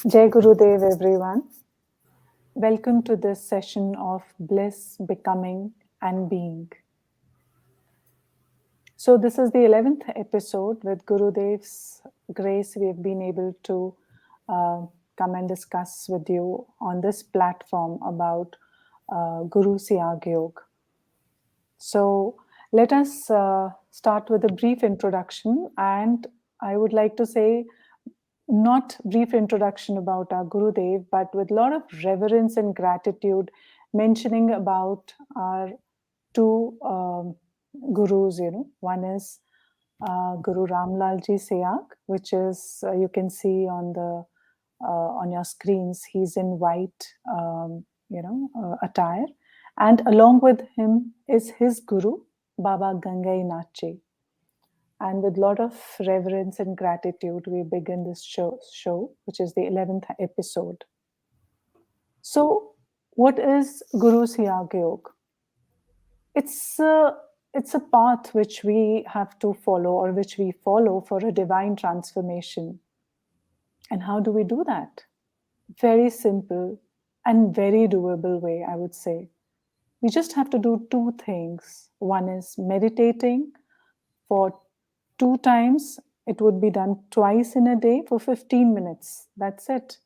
Jai Gurudev, everyone. Welcome to this session of Bliss, Becoming, and Being. So, this is the 11th episode. With Gurudev's grace, we have been able to uh, come and discuss with you on this platform about Guru Siyag Yoga. So, let us start with a brief introduction. And I would like to say, not brief introduction about our Gurudev, but with a lot of reverence and gratitude, mentioning about our two gurus. One is Guru Ramlal Ji Siyag, which is you can see on the on your screens. He's in white, attire, and along with him is his guru Baba Gangai Nachi. And with a lot of reverence and gratitude, we begin this show, which is the 11th episode. So, what is Guru Siyag Yoga? It's a, it's a path which we have to follow or which we follow for a divine transformation. And how do we do that? Very simple and very doable way, I would say. We just have to do two things. One is meditating for 2 times. It would be done twice in a day for 15 minutes. That's it.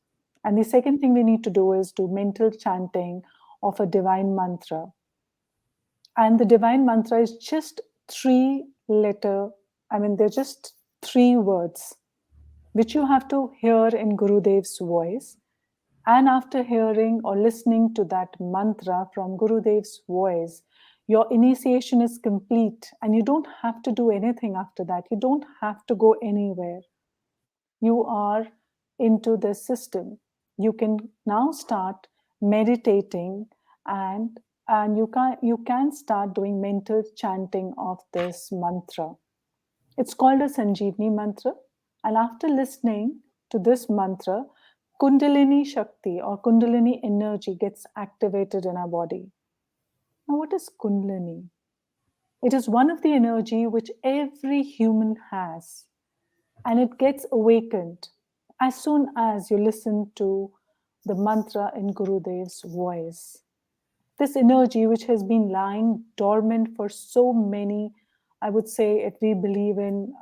And the second thing we need to do is do mental chanting of a divine mantra. And the divine mantra is just they're just 3 words, which you have to hear in Gurudev's voice. And after hearing or listening to that mantra from Gurudev's voice, your initiation is complete and you don't have to do anything after that. You don't have to go anywhere. You are into the system. You can now start meditating and you can start doing mental chanting of this mantra. It's called a Sanjeevani mantra. And after listening to this mantra, Kundalini Shakti or Kundalini energy gets activated in our body. Now, what is Kundalini? It is one of the energy which every human has, and it gets awakened as soon as you listen to the mantra in Gurudev's voice. This energy, which has been lying dormant for so many, I would say, if we believe in,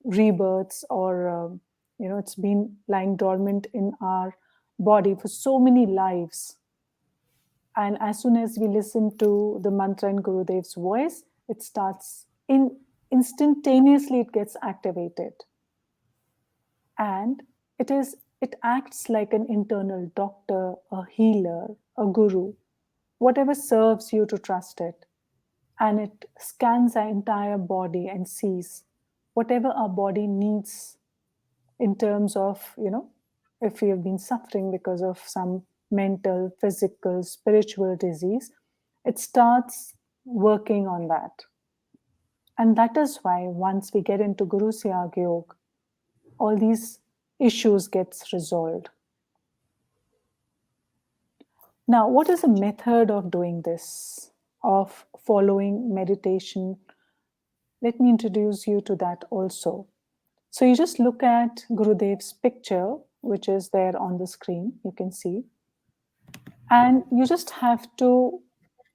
rebirths or, it's been lying dormant in our body for so many lives. And as soon as we listen to the mantra in Gurudev's voice, it starts instantaneously, it gets activated. And it acts like an internal doctor, a healer, a guru, whatever serves you to trust it. And it scans our entire body and sees whatever our body needs in terms of, if we have been suffering because of some mental, physical, spiritual disease, it starts working on that. And that is why once we get into Guru Siyag Yoga, all these issues gets resolved. Now, what is a method of doing this, of following meditation? Let me introduce you to that also. So you just look at Gurudev's picture, which is there on the screen, you can see. And you just have to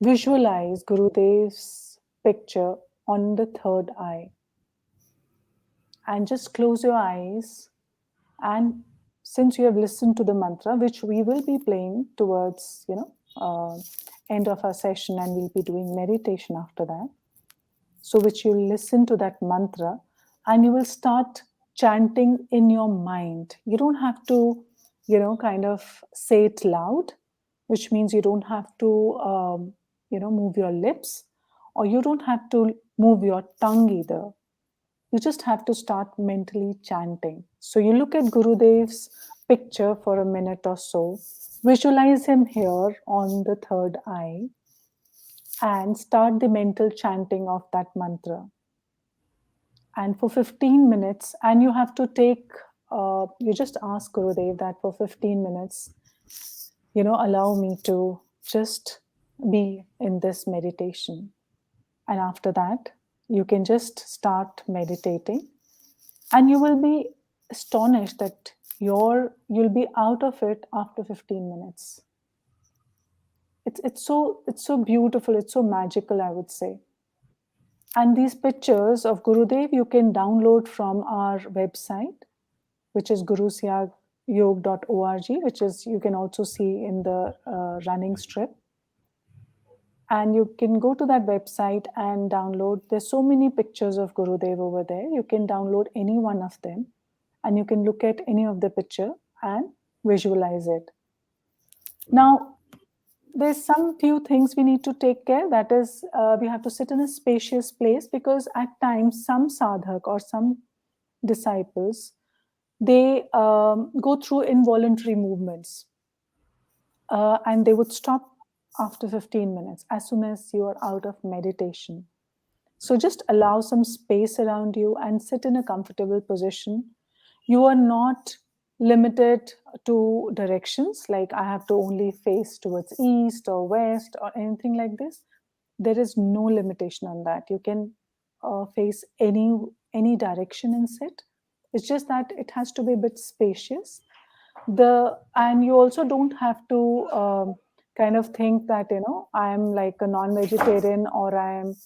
visualize Gurudev's picture on the third eye. And just close your eyes. And since you have listened to the mantra, which we will be playing towards, end of our session, and we'll be doing meditation after that. So which you'll listen to that mantra and you will start chanting in your mind. You don't have to, kind of say it loud, which means you don't have to, move your lips, or you don't have to move your tongue either. You just have to start mentally chanting. So you look at Gurudev's picture for a minute or so, visualize him here on the third eye, and start the mental chanting of that mantra. And for 15 minutes, and you have to take, you just ask Gurudev that for 15 minutes, allow me to just be in this meditation. And after that, you can just start meditating, and you will be astonished that You'll be out of it after 15 minutes. It's so beautiful, it's so magical, I would say. And these pictures of Gurudev you can download from our website, which is gurusiyagyog.org, which is you can also see in the running strip. And you can go to that website and download. There's so many pictures of Gurudev over there. You can download any one of them, and you can look at any of the picture and visualize it. Now, there's some few things we need to take care. That is, we have to sit in a spacious place, because at times some sadhak or some disciples, they go through involuntary movements, and they would stop after 15 minutes as soon as you are out of meditation. So just allow some space around you and sit in a comfortable position. You are not limited to directions, like I have to only face towards east or west or anything like this. There is no limitation on that. You can face any direction and sit. It's just that it has to be a bit spacious. The and you also don't have to kind of think that, I am like a non-vegetarian, or I am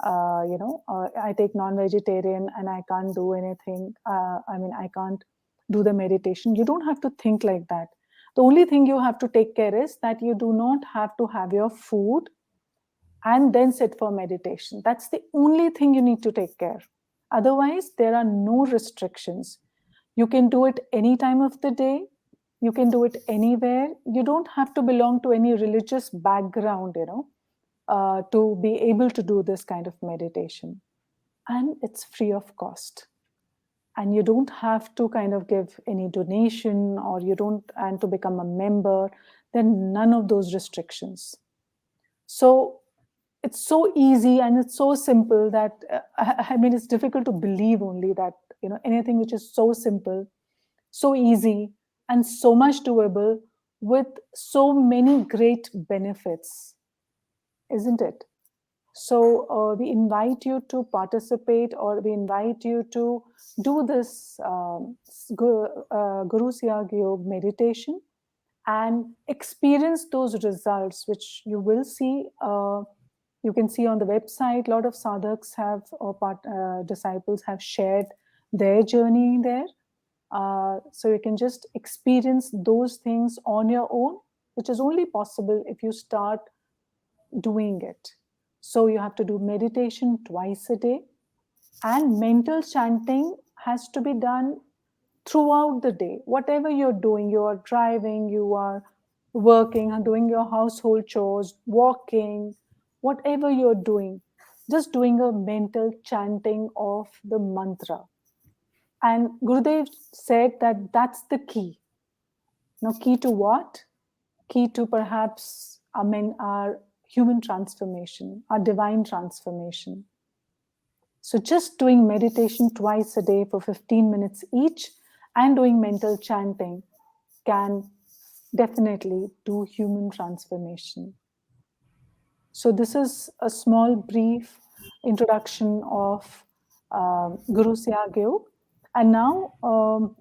I take non-vegetarian and I can't do anything. I mean, I can't do the meditation. You don't have to think like that. The only thing you have to take care is that you do not have to have your food and then sit for meditation. That's the only thing you need to take care. Otherwise, there are no restrictions. You can do it any time of the day. You can do it anywhere. You don't have to belong to any religious background, to be able to do this kind of meditation. And it's free of cost. And you don't have to kind of give any donation, or you don't, and to become a member. Then none of those restrictions. So it's so easy and it's so simple that I mean, it's difficult to believe only that, anything which is so simple, so easy, and so much doable, with so many great benefits, isn't it? So we invite you to participate, or we invite you to do this Guru Siyag Yoga meditation and experience those results, which you will see. You can see on the website. A lot of sadhaks have, or disciples have shared their journey there. So you can just experience those things on your own, which is only possible if you start doing it. So you have to do meditation twice a day, and mental chanting has to be done throughout the day. Whatever you're doing, you are driving, you are working, and doing your household chores, walking, whatever you're doing, just doing a mental chanting of the mantra. And Gurudev said that that's the key. Now, key to what? Key to perhaps, our human transformation, our divine transformation. So, just doing meditation twice a day for 15 minutes each and doing mental chanting can definitely do human transformation. So, this is a small, brief introduction of Guru Siyag Yoga. And now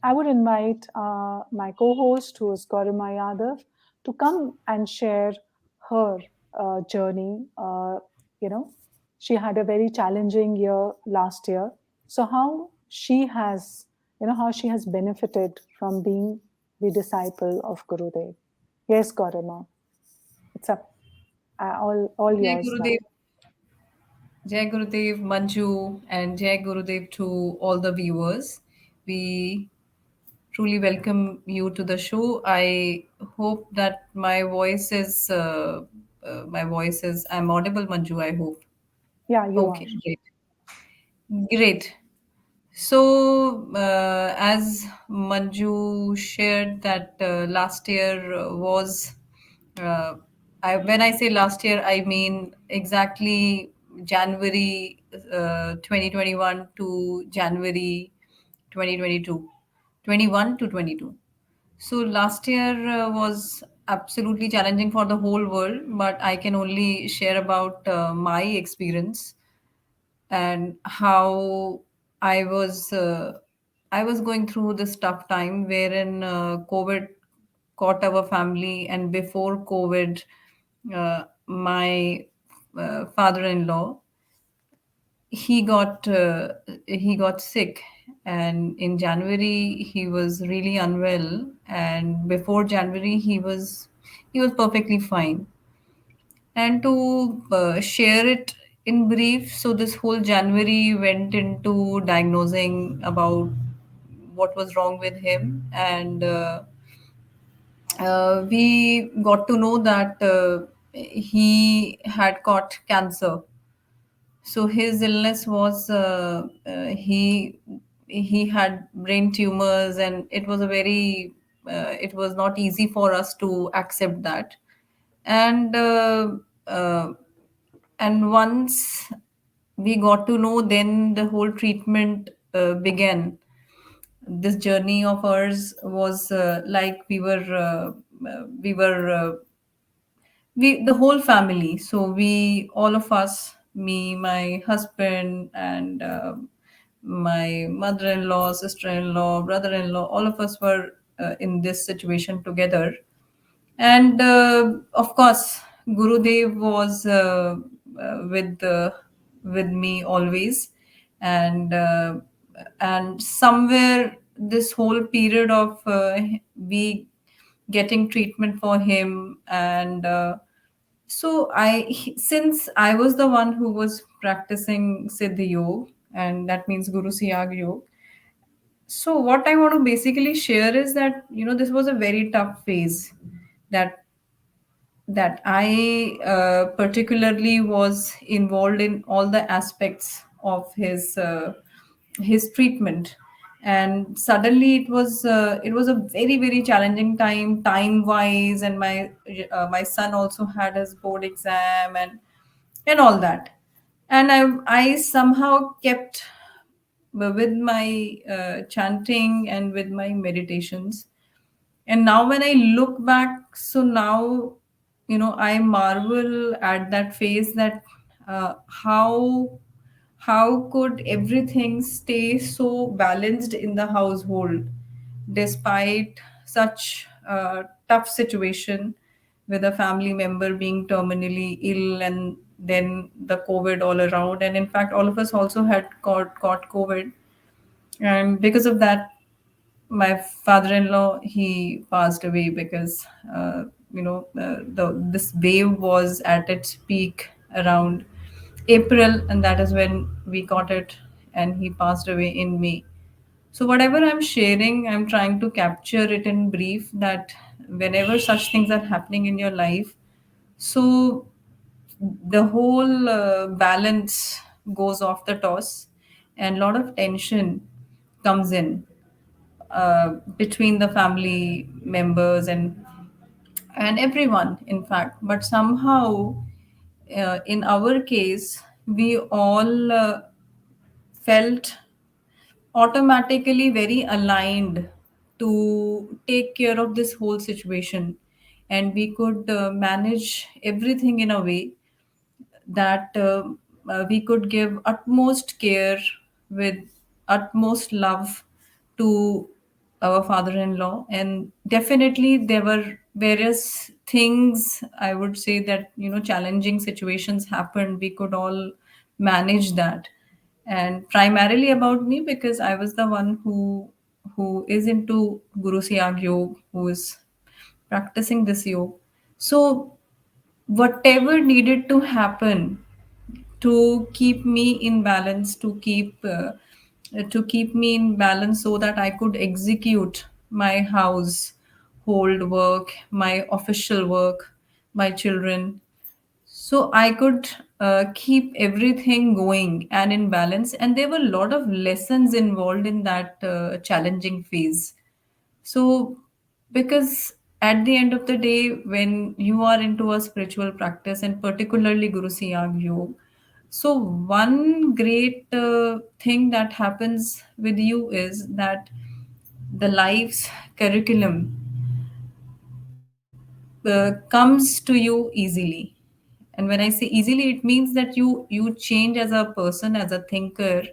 I would invite my co host, who is Gaurima Yadav, to come and share her journey. You know, she had a very challenging year last year. So, how she has benefited from being the disciple of Gurudev. Yes, Gaurima, it's up. All Jai yours now. Gurudev, Jai Gurudev, Manju, and Jai Gurudev to all the viewers. We truly welcome you to the show. I hope that my voice is I'm audible, Manju. I hope. Yeah, you are. Okay, great, great. So, as Manju shared that last year uh, when I say last year, I mean exactly January 2021 to January 2022, 21 to 22. So, last year was absolutely challenging for the whole world, but I can only share about my experience and how I was I was going through this tough time wherein COVID caught our family, and before COVID, my father-in-law, he got sick, and in January he was really unwell, and before January he was perfectly fine. And to share it in brief, so this whole January went into diagnosing about what was wrong with him, and we got to know that he had caught cancer. So his illness was he had brain tumors, and it was a very it was not easy for us to accept that. And uh, and once we got to know, then the whole treatment began. This journey of ours was like we were we the whole family, so we all of us, me, my husband, and my mother-in-law, sister-in-law, brother-in-law, all of us were in this situation together. And of course, Gurudev was with me always. And somewhere this whole period of we getting treatment for him, and since I was the one who was practicing Siddhi Yoga, and that means Guru Siyag Yoga. So what I want to basically share is that, this was a very tough phase that I particularly was involved in all the aspects of his treatment. And suddenly it was a very, very challenging time wise, and my son also had his board exam, and all that. And I somehow kept with my chanting and with my meditations. And now when I look back, so now, I marvel at that phase, that how could everything stay so balanced in the household despite such a tough situation, with a family member being terminally ill, and then the COVID all around. And in fact, all of us also had caught COVID. And because of that, my father-in-law, he passed away, because the this wave was at its peak around April, and that is when we caught it, and he passed away in May. So whatever I'm sharing, I'm trying to capture it in brief, that whenever such things are happening in your life, so the whole balance goes off the toss, and a lot of tension comes in between the family members, and everyone, in fact. But somehow, in our case, we all felt automatically very aligned to take care of this whole situation, and we could manage everything in a way that we could give utmost care, with utmost love, to our father-in-law. And definitely there were various things, I would say, that challenging situations happened, we could all manage that. And primarily about me, because I was the one who is into Guru Siyag Yoga, who is practicing this yoga. So whatever needed to happen to keep me in balance, to keep me in balance, so that I could execute my household work, my official work, my children, so I could keep everything going and in balance. And there were a lot of lessons involved in that challenging phase. So, because at the end of the day, when you are into a spiritual practice, and particularly Guru Siyag Yoga, so one great thing that happens with you is that the life's curriculum comes to you easily. And when I say easily, it means that you change as a person, as a thinker,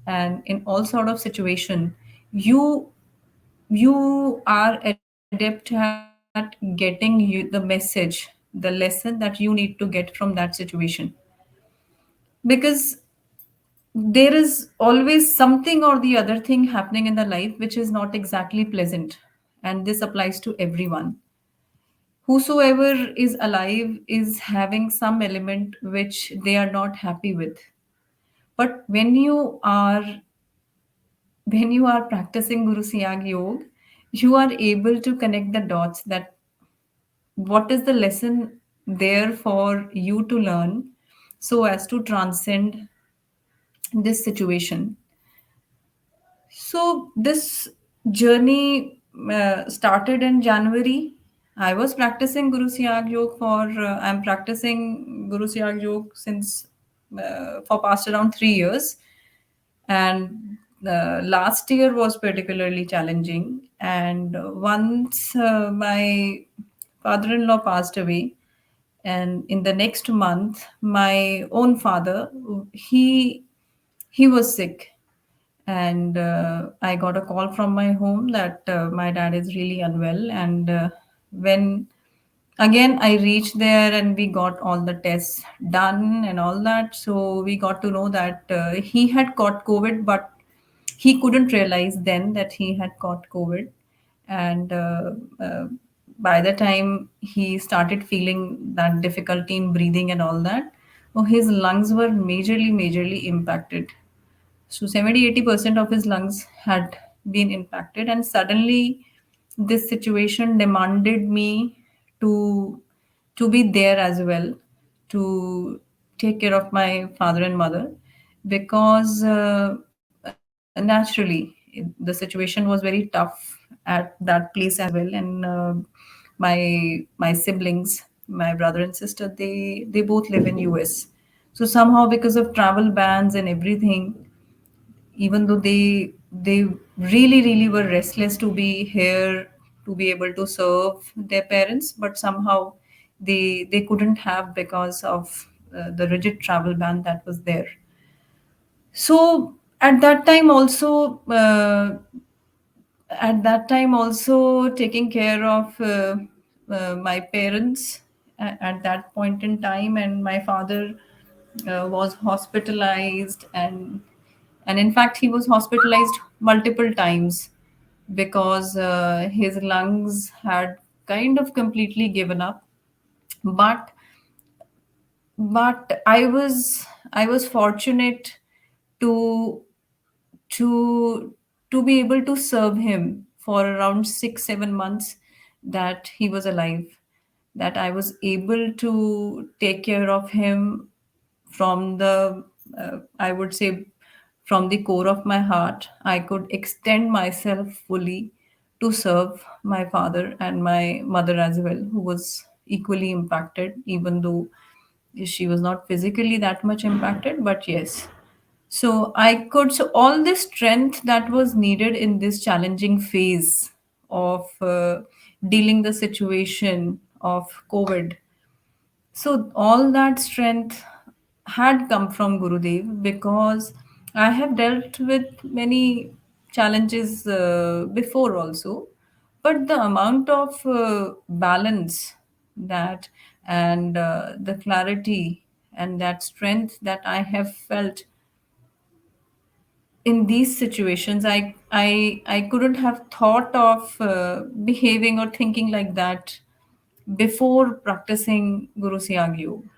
and in all sort of situation, you you are adept at getting you the message, the lesson that you need to get from that situation, because there is always something or the other thing happening in the life which is not exactly pleasant, and this applies to everyone. Whosoever is alive is having some element which they are not happy with. But when you are practicing Guru Siyag Yoga, you are able to connect the dots, that what is the lesson there for you to learn so as to transcend this situation. So this journey started in January. I was practicing Guru Siyag Yoga I'm practicing Guru Siyag Yoga since for past around 3 years, and last year was particularly challenging. And once my father-in-law passed away, and in the next month, my own father, he he was sick, and I got a call from my home that my dad is really unwell. And when again I reached there and we got all the tests done and all that, so we got to know that he had caught COVID, but he couldn't realize then that he had caught COVID. And by the time he started feeling that difficulty in breathing and all that, oh, his lungs were majorly impacted. So 70-80% of his lungs had been impacted, and suddenly this situation demanded me to to be there as well, to take care of my father and mother, because naturally the situation was very tough at that place as well. And my siblings, my brother and sister, they both live in US. So somehow, because of travel bans and everything, even though they really were restless to be here, to be able to serve their parents, but somehow they couldn't have because of the rigid travel ban that was there. So at that time also, taking care of my parents at that point in time. And my father was hospitalized, and in fact he was hospitalized multiple times, because his lungs had kind of completely given up. But but i was i was fortunate to to to be able to serve him for around 6 7 months that he was alive, that I was able to take care of him from the I would say, from the core of my heart. I could extend myself fully to serve my father and my mother as well, who was equally impacted, even though she was not physically that much impacted, but yes. So all this strength that was needed in this challenging phase of dealing the situation of COVID, so all that strength had come from Gurudev, because I have dealt with many challenges before also, but the amount of balance that and the clarity and that strength that I have felt in these situations, I couldn't have thought of behaving or thinking like that before practicing Guru Siyag Yoga.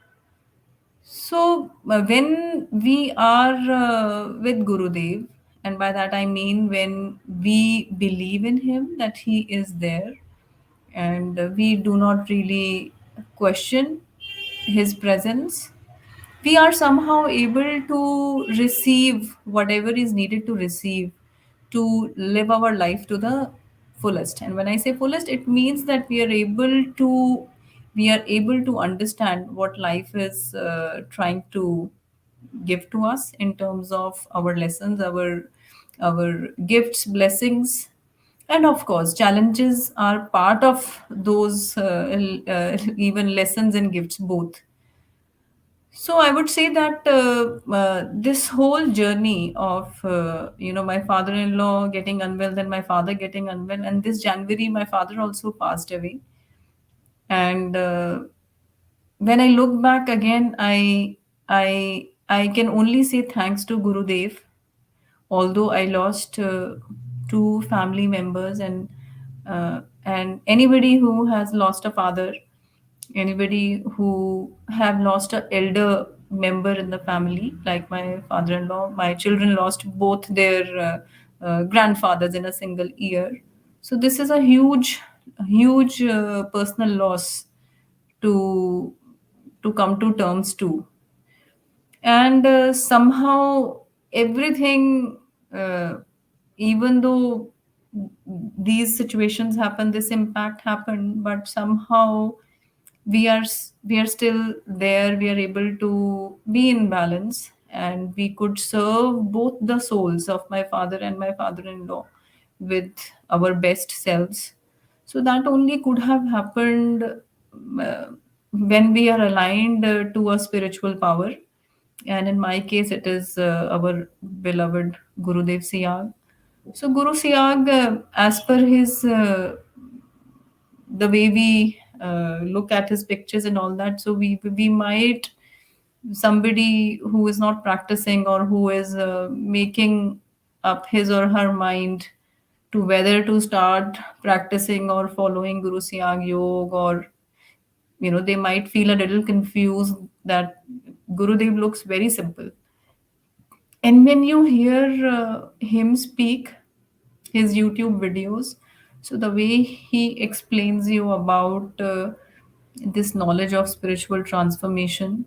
So when we are with Gurudev, and by that I mean when we believe in him that he is there, and we do not really question his presence, we are somehow able to receive whatever is needed to receive, to live our life to the fullest. And when I say fullest, it means that we are able to understand what life is trying to give to us in terms of our lessons, our gifts, blessings. And of course, challenges are part of those even lessons and gifts both. So I would say that this whole journey of my father-in-law getting unwell, then my father getting unwell, and this January my father also passed away. And when I look back again, I can only say thanks to Gurudev. Although I lost two family members, and anybody who has lost a father, anybody who have lost a elder member in the family, like my father-in-law, my children lost both their grandfathers in a single year. So this is a huge personal loss to come to terms to. And somehow everything, uh, even though these situations happen, this impact happened, but somehow we are still there, we are able to be in balance, and we could serve both the souls of my father and my father-in-law with our best selves. So that only could have happened uh, when we are aligned to a spiritual power. And in my case, it is our beloved Gurudev Siyag. So Guru Siyag, as per his the way we look at his pictures and all that, so we might, somebody who is not practicing or who is making up his or her mind to whether to start practicing or following Guru Siyag Yoga, or they might feel a little confused that Gurudev looks very simple. And when you hear him speak, his YouTube videos, so the way he explains you about this knowledge of spiritual transformation,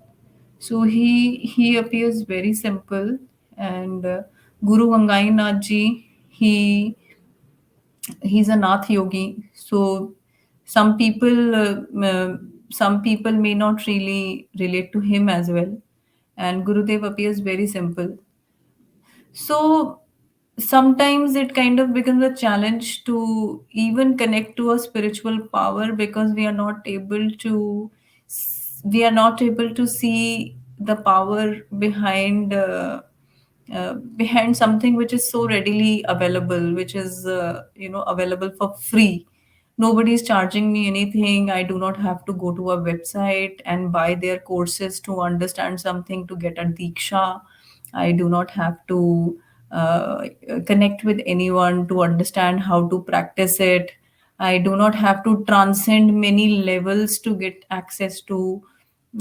so he appears very simple. And Guru Gangai Nath Ji, he's a Nath yogi. So some people, some people may not really relate to him as well. And Gurudev appears very simple. So sometimes it kind of becomes a challenge to even connect to a spiritual power, because we are not able to see the power behind something which is so readily available, which is available for free. Nobody is charging me anything. I do not have to go to a website and buy their courses to understand something, to get a diksha. I do not have to connect with anyone to understand how to practice it. I do not have to transcend many levels to get access to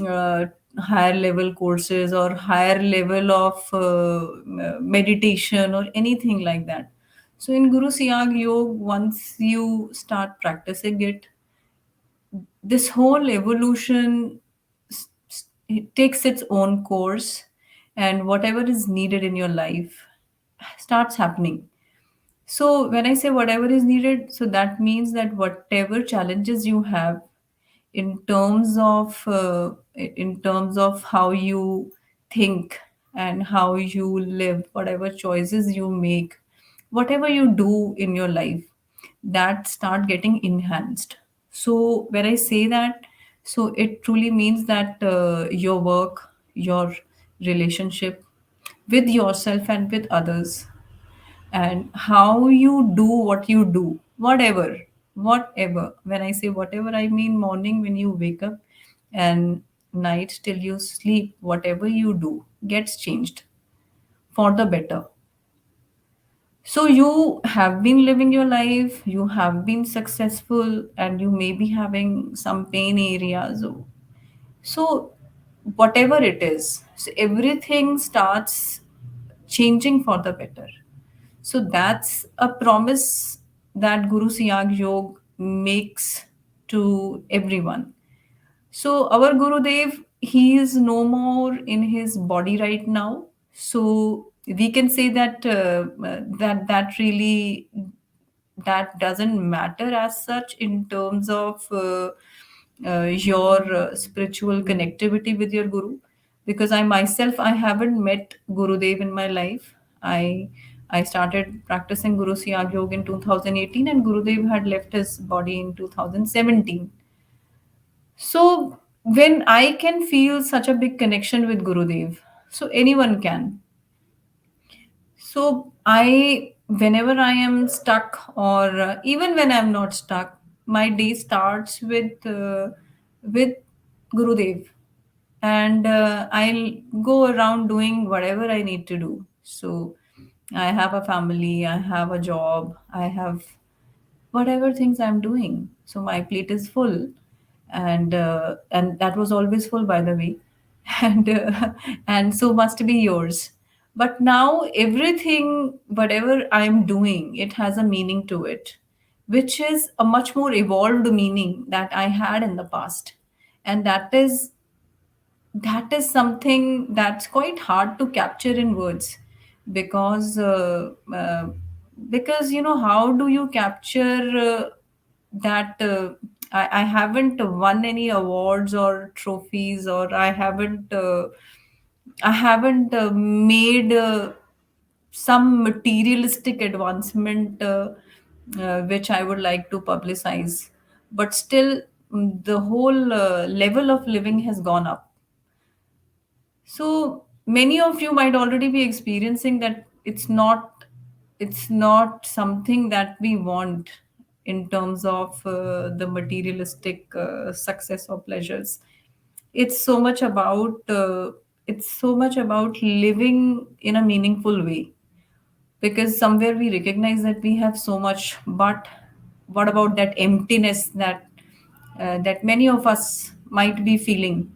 uh, higher level courses or higher level of meditation or anything like that. So in Guru Siyag Yoga, once you start practicing it, this whole evolution it takes its own course, and whatever is needed in your life starts happening. So when I say whatever is needed, so that means that whatever challenges you have in terms of how you think and how you live, whatever choices you make, whatever you do in your life, that start getting enhanced. So when I say that, so it truly means that your work, your relationship with yourself and with others, and how you do what you do, whatever, when I say whatever, I mean morning when you wake up and night till you sleep, whatever you do gets changed for the better. So you have been living your life, you have been successful, and you may be having some pain areas. So whatever it is, so everything starts changing for the better. So that's a promise that Guru Siyag Yoga makes to everyone. So our Gurudev, he is no more in his body right now. So we can say that that really, that doesn't matter as such in terms of your spiritual connectivity with your guru, because I myself, I haven't met Gurudev in my life. I started practicing Guru Siyag Yoga in 2018, and Gurudev had left his body in 2017. So when I can feel such a big connection with Gurudev, so anyone can. So whenever I am stuck, or even when I'm not stuck, my day starts with Gurudev, and I'll go around doing whatever I need to do. So I have a family, I have a job, I have whatever things I'm doing. So my plate is full, and that was always full, by the way, and so must be yours. But now everything, whatever I'm doing, it has a meaning to it, which is a much more evolved meaning that I had in the past, and that is something that's quite hard to capture in words, because how do you capture that I haven't won any awards or trophies, or I haven't made some materialistic advancement which I would like to publicize, but still, the whole level of living has gone up. So many of you might already be experiencing that it's not something that we want in terms of the materialistic success or pleasures. It's so much about living in a meaningful way, because somewhere we recognize that we have so much, but what about that emptiness that many of us might be feeling,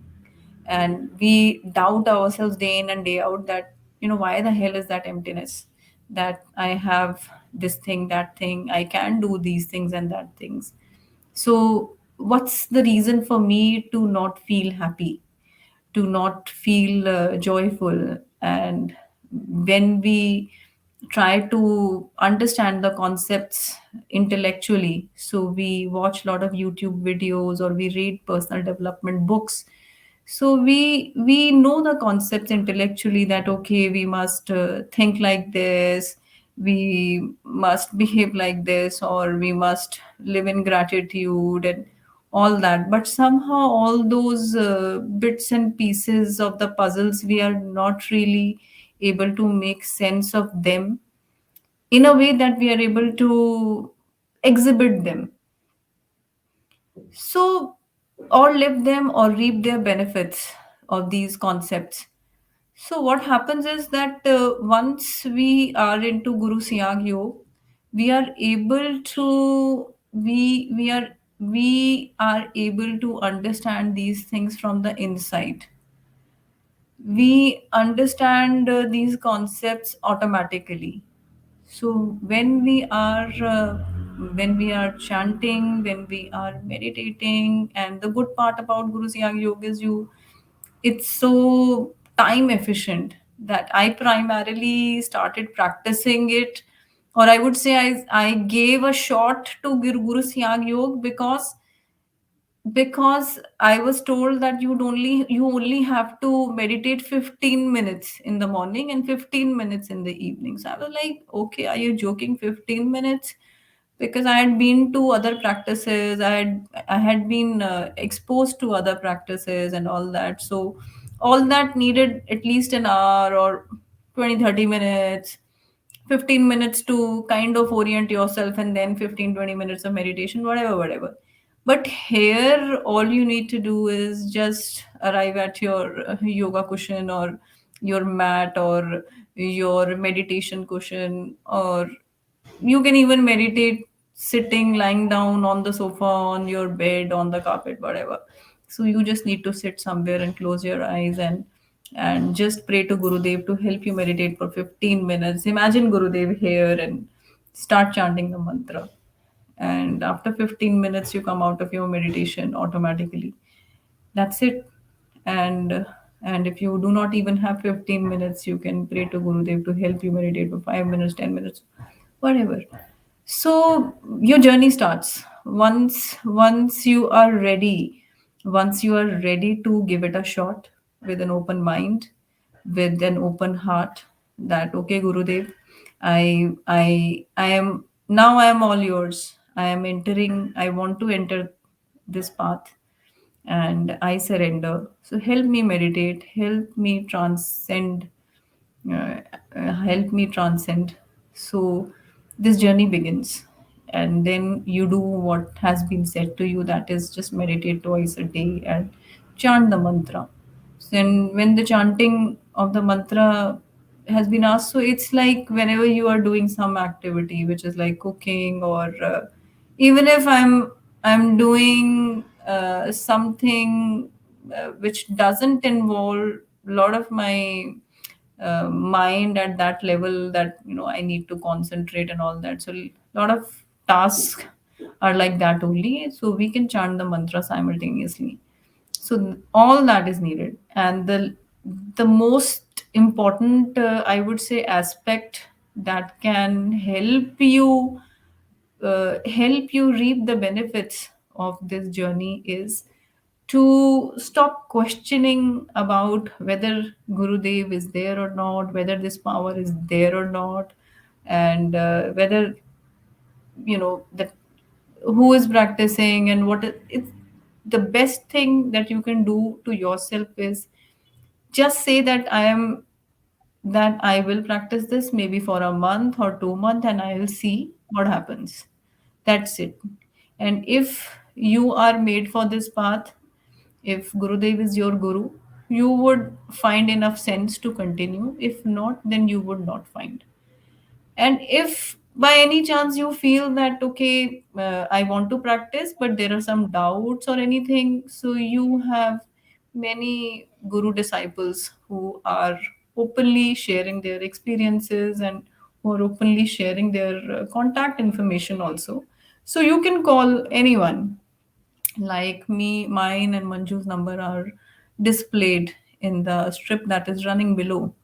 and we doubt ourselves day in and day out that, why the hell is that emptiness, that I have this thing, that thing, I can do these things and that things. So what's the reason for me to not feel happy, to not feel joyful? And when we try to understand the concepts intellectually, so we watch a lot of YouTube videos, or we read personal development books, so we know the concepts intellectually, that okay, we must think like this, we must behave like this, or we must live in gratitude and all that. But somehow all those bits and pieces of the puzzles, we are not really able to make sense of them in a way that we are able to exhibit them, so or live them or reap their benefits of these concepts. So what happens is that once we are into Guru Siyag Yoga, we are able to we are able to understand these things from the inside. We understand these concepts automatically. So when we are chanting, when we are meditating, and the good part about Guru Siyag Yoga is it's so time efficient, that I primarily started practicing it, or I would say I gave a shot to Guru Siyag Yoga because I was told that you only have to meditate 15 minutes in the morning and 15 minutes in the evening. So I was like, okay, are you joking? 15 minutes? Because I had been to other practices, I had been exposed to other practices and all that. So all that needed at least an hour, or 20-30 minutes, 15 minutes to kind of orient yourself, and then 15-20 minutes of meditation, whatever. But here, all you need to do is just arrive at your yoga cushion, or your mat, or your meditation cushion, or you can even meditate sitting, lying down on the sofa, on your bed, on the carpet, whatever. So you just need to sit somewhere and close your eyes, and just pray to Gurudev to help you meditate for 15 minutes. Imagine Gurudev here and start chanting the mantra. And after 15 minutes, you come out of your meditation automatically. That's it. And if you do not even have 15 minutes, you can pray to Gurudev to help you meditate for 5 minutes, 10 minutes, whatever. So your journey starts once you are ready to give it a shot, with an open mind, with an open heart, that okay, Gurudev, I am all yours. I want to enter this path, and I surrender. So help me meditate, help me transcend, uh, help me transcend. So this journey begins. And then you do what has been said to you, that is just meditate twice a day and chant the mantra. And when the chanting of the mantra has been asked, so it's like whenever you are doing some activity which is like cooking, or even if I'm doing something which doesn't involve a lot of my mind at that level, that I need to concentrate and all that. So a lot of tasks are like that only, so we can chant the mantra simultaneously. So all that is needed, and the most important, I would say, aspect that can help you reap the benefits of this journey is to stop questioning about whether Gurudev is there or not, whether this power is there or not, and whether that who is practicing and what it's the best thing that you can do to yourself is just say that I will practice this maybe for a month or 2 months, and I will see what happens. That's it. And if you are made for this path, if Gurudev is your guru, you would find enough sense to continue. If not, then you would not find. And if by any chance you feel that, okay, I want to practice, but there are some doubts or anything, so you have many guru disciples who are openly sharing their experiences and who are openly sharing their contact information also. So you can call anyone, like me, mine and Manju's number are displayed in the strip that is running below.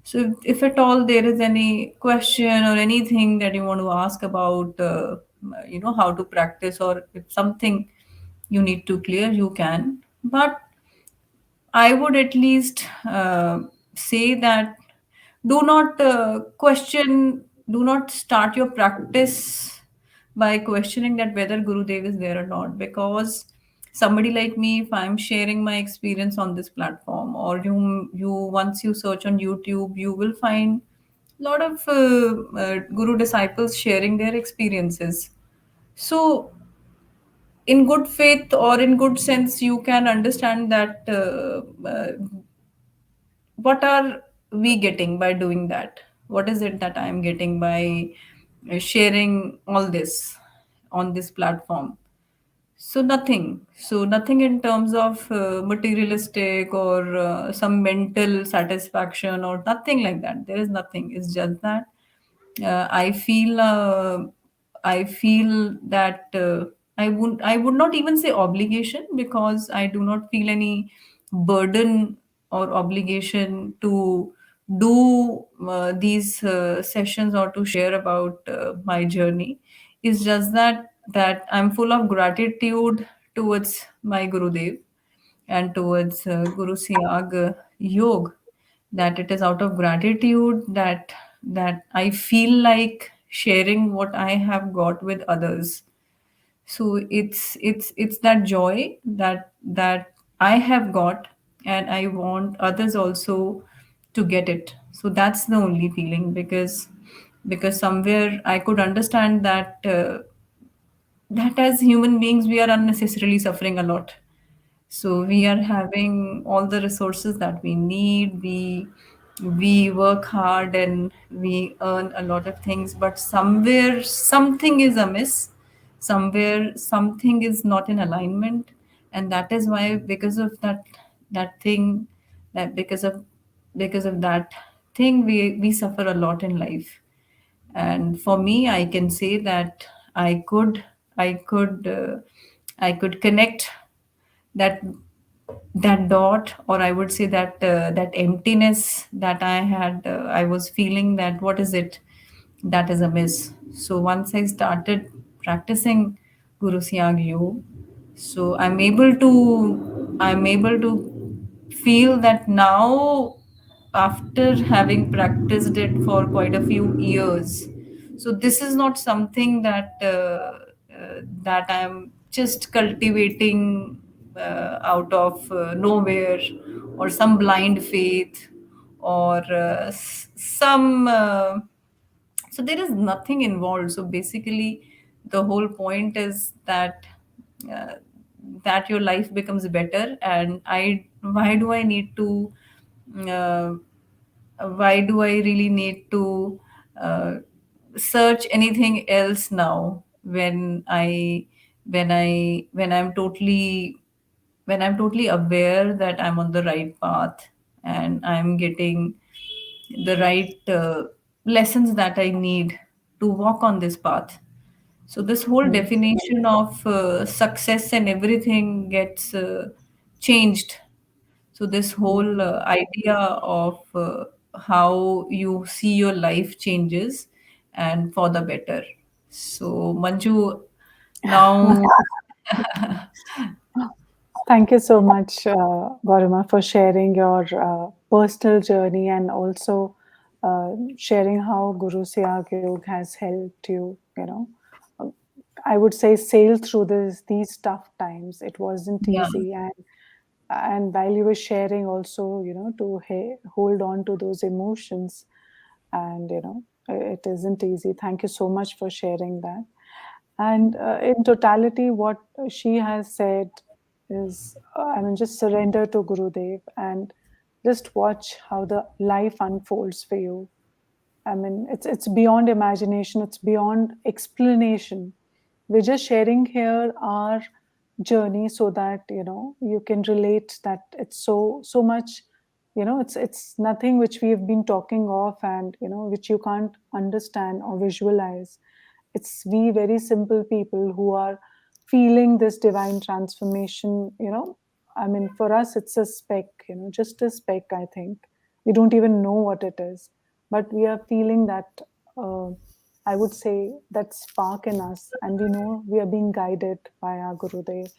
So if at all there is any question or anything that you want to ask about, how to practice, or if something you need to clear, you can. But I would at least say that do not do not start your practice by questioning that whether Gurudev is there or not. Because somebody like me, if I'm sharing my experience on this platform, or you once you search on YouTube, you will find a lot of Guru disciples sharing their experiences. So in good faith or in good sense, you can understand that what are we getting by doing that, what is it that I am getting by sharing all this on this platform. So nothing. So nothing in terms of materialistic or some mental satisfaction or nothing like that. There is nothing. It's just that I feel that I would not even say obligation, because I do not feel any burden or obligation to do these sessions or to share about my journey. It's just that I'm full of gratitude towards my Gurudev and towards Guru Siyag Yoga, that it is out of gratitude that I feel like sharing what I have got with others. So it's that joy that I have got, and I want others also to get it. So that's the only feeling, because somewhere I could understand that as human beings we are unnecessarily suffering a lot. So we are having all the resources that we need. We work hard and we earn a lot of things, but somewhere something is amiss. Somewhere something is not in alignment, and that is why, because of that thing, that because of that thing, we suffer a lot in life. And for me, I can say that i could I could connect that dot, or I would say that emptiness that I had, I was feeling that what is it that is amiss. So once I started practicing Guru Siyag Yoga, so I'm able to feel that now, after having practiced it for quite a few years, so this is not something that I'm just cultivating out of nowhere, or some blind faith, or some so there is nothing involved. So basically the whole point is uh, that your life becomes better. And I why do I need to uh, why do I really need to uh, search anything else now, when I'm totally aware that I'm on the right path, and I'm getting the right lessons that I need to walk on this path. So this whole Mm. definition of success and everything gets changed. So this whole Mm. idea of how you see your life changes, and for the better. So Manju, now Thank you so much, Garima, for sharing your personal journey and also sharing how Guru Siyag Yoga has helped you, um, I would say sail through these tough times. It wasn't yeah, easy, and while you were sharing also, to hold on to those emotions, and it isn't easy. Thank you so much for sharing that. And in totality, what she has said is, I mean, just surrender to Gurudev and just watch how the life unfolds for you. I mean, it's beyond imagination, it's beyond explanation. We're just sharing here our journey so that you can relate that it's so much. It's nothing which we've been talking of, and which you can't understand or visualize. It's we very simple people who are feeling this divine transformation. I mean, for us, it's a speck. Just a speck. I think we don't even know what it is, but we are feeling that. I would say that spark in us, and we know we are being guided by our Gurudev.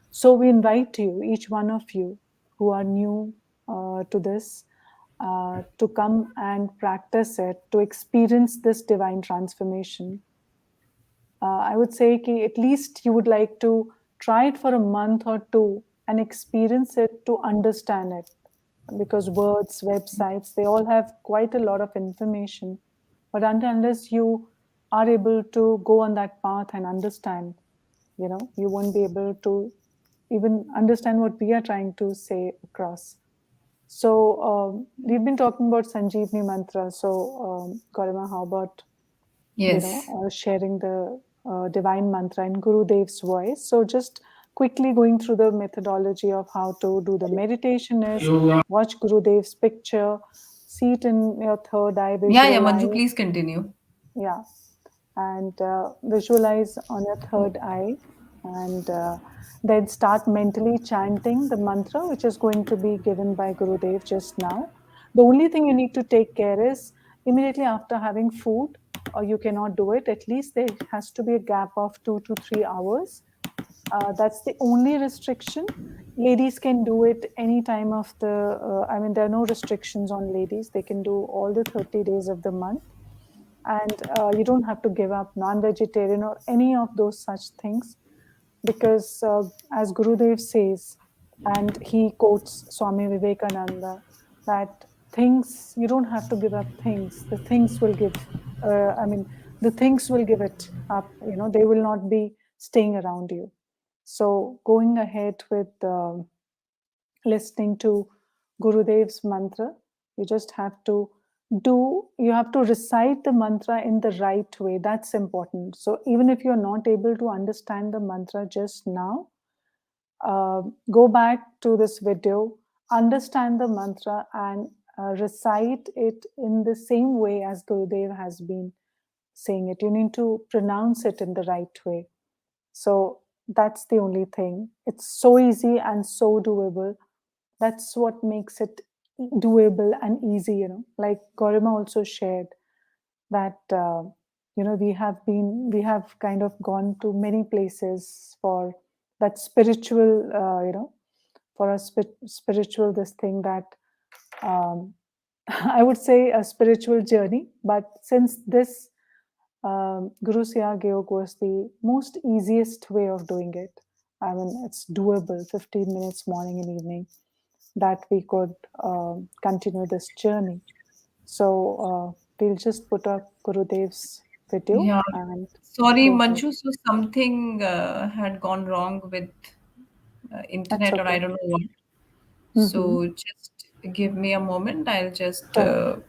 So we invite you, each one of you who are new to this, to come and practice it, to experience this divine transformation. I would say ki at least you would like to try it for a month or two and experience it to understand it. Because words, websites, they all have quite a lot of information. But unless you are able to go on that path and understand, you won't be able to even understand what we are trying to say across. So we've been talking about Sanjeevni mantra. So Garima, how about yes. sharing the divine mantra in Gurudev's voice. So, just quickly going through the methodology of how to do the meditation is watch Gurudev's picture, see it in your third eye, Yeah, yeah, Manju, visualize, please continue. yeah, and visualize on your third eye, and then start mentally chanting the mantra which is going to be given by Gurudev just now. The only thing you need to take care is immediately after having food, or you cannot do it, at least there has to be a gap of 2 to 3 hours. That's the only restriction. Ladies can do it any time of the, I mean, there are no restrictions on ladies. They can do all the 30 days of the month, and you don't have to give up non-vegetarian or any of those such things, because as Gurudev says, and he quotes Swami Vivekananda, that things, you don't have to give up things, the things will give, I mean, the things will give it up, they will not be staying around you. So going ahead with listening to Gurudev's mantra. You just have to you have to recite the mantra in the right way. That's important. So even if you're not able to understand the mantra just now, go back to this video, understand the mantra, and recite it in the same way as Gurudev has been saying it. You need to pronounce it in the right way. So that's the only thing. It's so easy and so doable. That's what makes it doable and easy. Like Gorima also shared that we have kind of gone to many places for that spiritual, for a spiritual this thing that, um, I would say, a spiritual journey. But since this Guru Siyag Yoga was the most easiest way of doing it, I mean, it's doable, 15 minutes morning and evening, that we could continue this journey. So we'll just put up Gurudev's video Yeah. and Sorry, go ahead. Manju. So something had gone wrong with That's internet, or I okay. don't know what. Mm-hmm. So just give me a moment. Sure,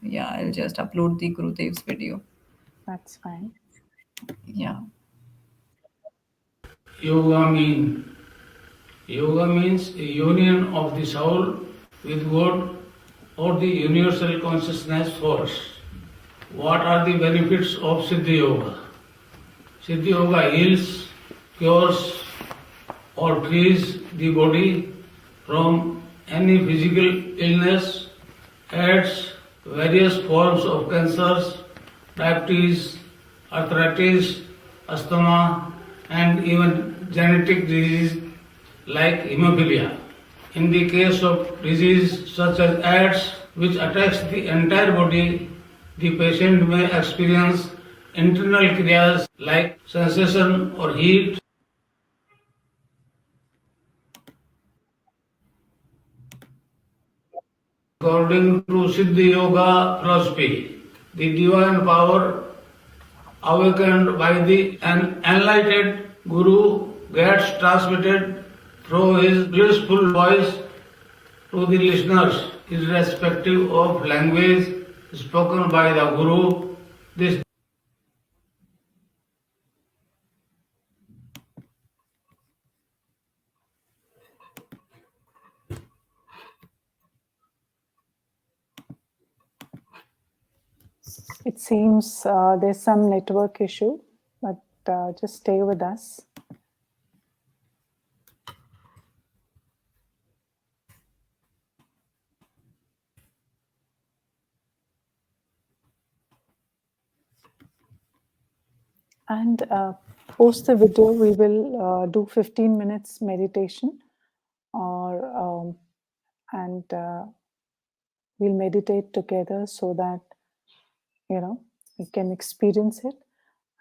Yeah, I'll just upload the Gurudev's video. that's fine. Yeah. Yoga mean Yoga means a union of the soul with God or the universal consciousness force. What are the benefits of Siddhi Yoga? Siddhi Yoga heals, cures, or frees the body from any physical illness, adds various forms of cancers, diabetes, arthritis, asthma, and even genetic disease like hemophilia. In the case of disease such as AIDS, which attacks the entire body, the patient may experience internal kriyas like sensation or heat. According to Siddhi Yoga philosophy, the divine power awakened by the enlightened Guru gets transmitted through his blissful voice to the listeners, irrespective of language spoken by the Guru. This It seems there's some network issue, but just stay with us. And post the video, we will do 15 minutes meditation, or and we'll meditate together so that you know we can experience it.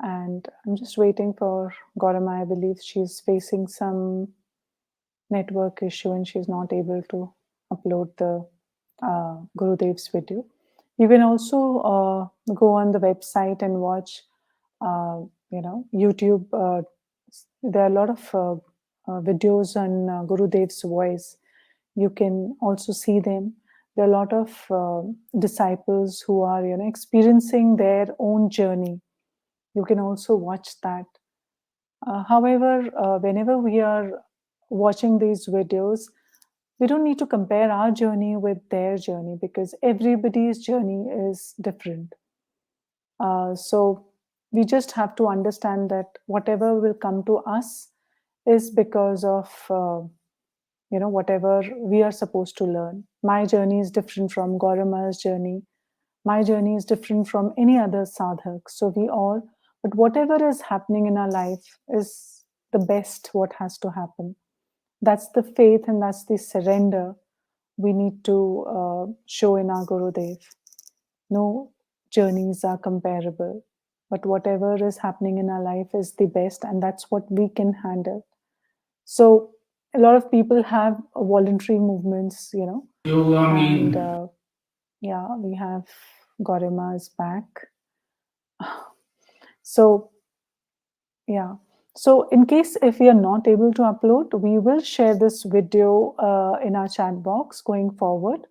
And I'm just waiting for Gaurama. I believe she's facing some network issue and she's not able to upload the Gurudev's video. You can also go on the website and watch, YouTube. There are a lot of videos on Gurudev's voice. You can also see them. There are a lot of disciples who are, experiencing their own journey. You can also watch that. However, whenever we are watching these videos, we don't need to compare our journey with their journey because everybody's journey is different. So we just have to understand that whatever will come to us is because of whatever we are supposed to learn. My journey is different from Gaurama's journey. My journey is different from any other sadhak. So we all, but whatever is happening in our life is the best what has to happen. That's the faith and that's the surrender we need to show in our Gurudev. No journeys are comparable, but whatever is happening in our life is the best, and that's what we can handle. So, a lot of people have voluntary movements, yoga and mean yeah, we have Gorima's back. So, yeah. So, in case if we are not able to upload, we will share this video in our chat box going forward.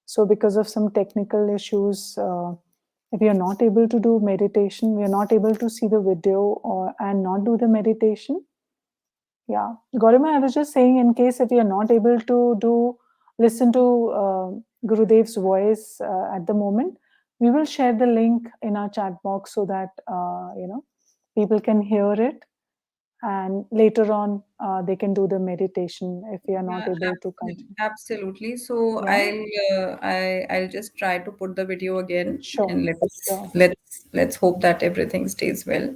So, because of some technical issues, if we are not able to do meditation, we are not able to see the video or and not do the meditation. Yeah, Gaurima, I was just saying, in case if we are not able to listen to Gurudev's voice at the moment, we will share the link in our chat box so that people can hear it, and later on they can do the meditation if we are not Yeah, able to continue. absolutely. So Yeah, I'll just try to put the video again, sure, and sure, let's hope that everything stays well.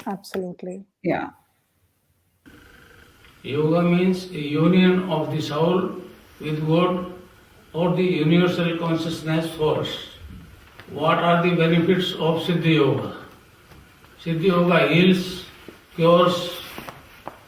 absolutely. Yeah. yoga means a union of the soul with God or the universal consciousness force. What are the benefits of Siddhi Yoga? Siddhi Yoga heals, cures,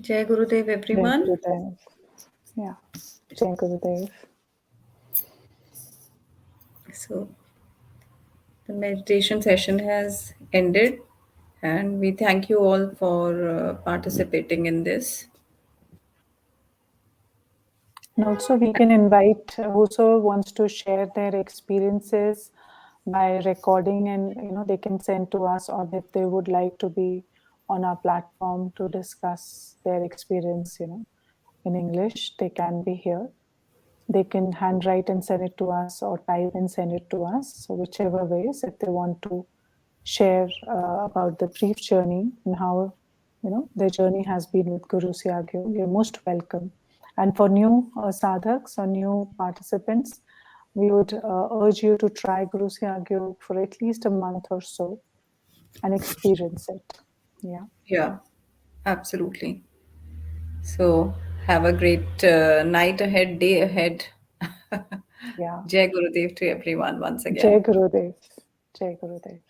Jai Gurudev, Jai everyone. Gurudev. Yeah. Jai Gurudev. So the meditation session has ended, and we thank you all for participating in this. And also, we can invite whosoever wants to share their experiences by recording, and they can send to us, or if they would like to be on our platform to discuss their experience, in English, they can be here. They can handwrite and send it to us, or type and send it to us. So, whichever ways, if they want to share about the brief journey and how their journey has been with Guru Siyag Yoga, you're most welcome. And for new sadhaks or new participants, we would urge you to try Guru Siyag Yoga for at least a month or so and experience it. Yeah, Yeah, absolutely. So have a great night ahead, day ahead. yeah. Jai Gurudev to everyone once Jai again. Gurudev. Jai Gurudev.